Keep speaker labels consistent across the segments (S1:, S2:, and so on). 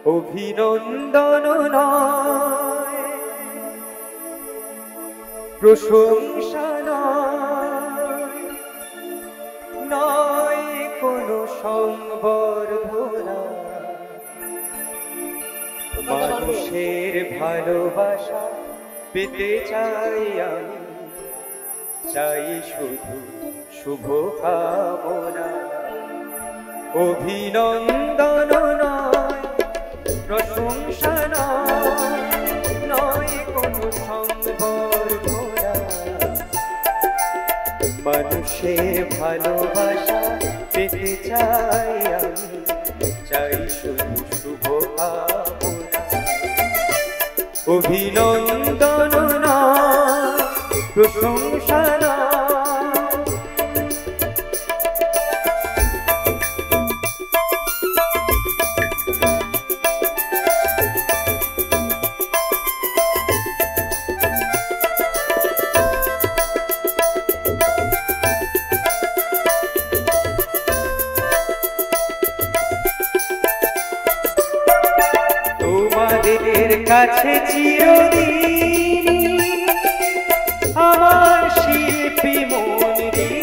S1: অভিনন্দন নয়, প্রশংসা নয়, নয় কোনো সংবর্ধনা, মানুষের ভালোবাসা পেতে চাই আমি, চাই শুধু শুভ কামনা। অভিনন্দন নয়, প্রশংসা নয়, নয় কোনো সংবর্ধনা, মানুষের ভালোবাসা পেতে চাই আমি, চাই শুধু শুভ কামনা। অভিনন্দন নয়, প্রশংসা নয়। তোমাদের কাছে চিরদিন আমার শিল্পী মন ঋণী,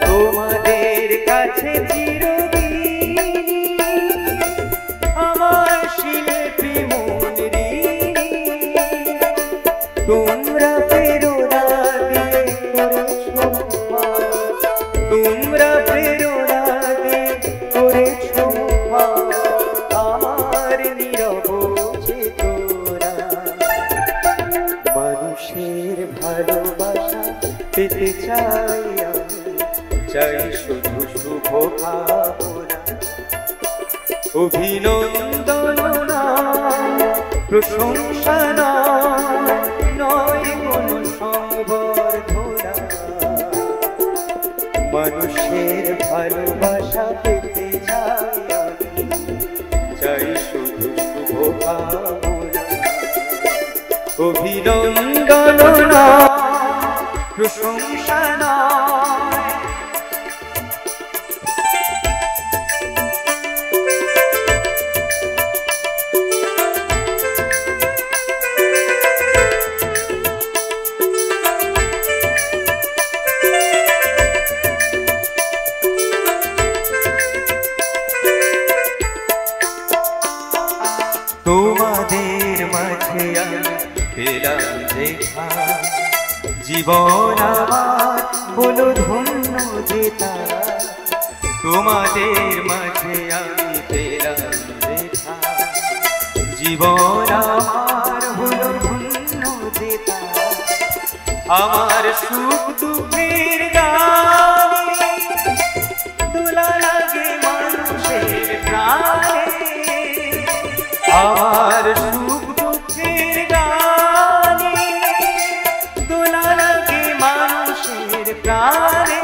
S1: তোমাদের কাছে চিরদিন আমার শিল্পী মন ঋণী। তোমরা প্রেরণা দিয়ে করেছো, তোমরা প্রেরণা দিয়ে করেছো আমার নীরব চেতনা। মানুষের ভালোবাসা পেতে চাই আমি, চাই শুধু শুভ কামনা। অভিনন্দন নয়, প্রশংসা নয়, নয় কোনো সংবর্ধনা, মানুষের ভালোবাসা পেতে চাই আমি, চাই শুধু শুভ কামনা। অভিনন্দন নয়, প্রশংসা নয়। তোমাদের মাঝে আমি পেলাম দেখা, জীবন আমার হলো ধন্য যেতা। তোমাদের মাঝে আমি পেলাম দেখা, জীবন আমার হলো ধন্য যেতা। আমার সুখ দুঃখের গানে দোলা লাগে মানুষের প্রাণে, আমার সুখ দুঃখের গানে দোলা লাগে মানুষের প্রাণে।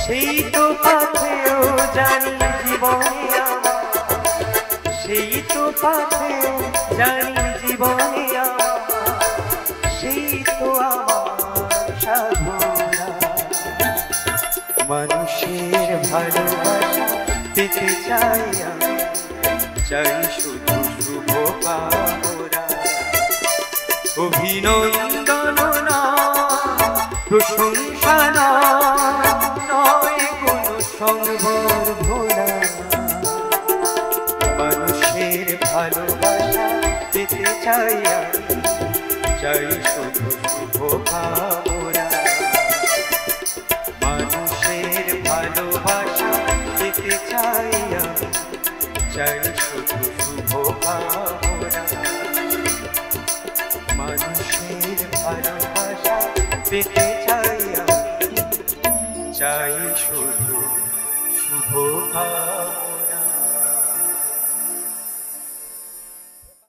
S1: সেই তো পাথেও জানি জীবনে আমার, সেই তো পাথেও জানি জীবনে আমার, সেই তো আমার সাধনা। মানুষের ভালোবাসা পেতে চাই আমি, চাই শুধু শুভ কামনা। অভিনন্দন নয়, প্রশংসা নয়, নয় কোনো সংবর্ধনা, মানুষের ভালোবাসা পেতে চাই আমি, চাই শুধু শুভ কামনা। মানুষের ভালোবাসা পেতে চাই আমি, চাই শুধু শুভ কামনা। মানুষের ভালোবাসা পেতে চাই আমি, চাই শুধু শুভ কামনা।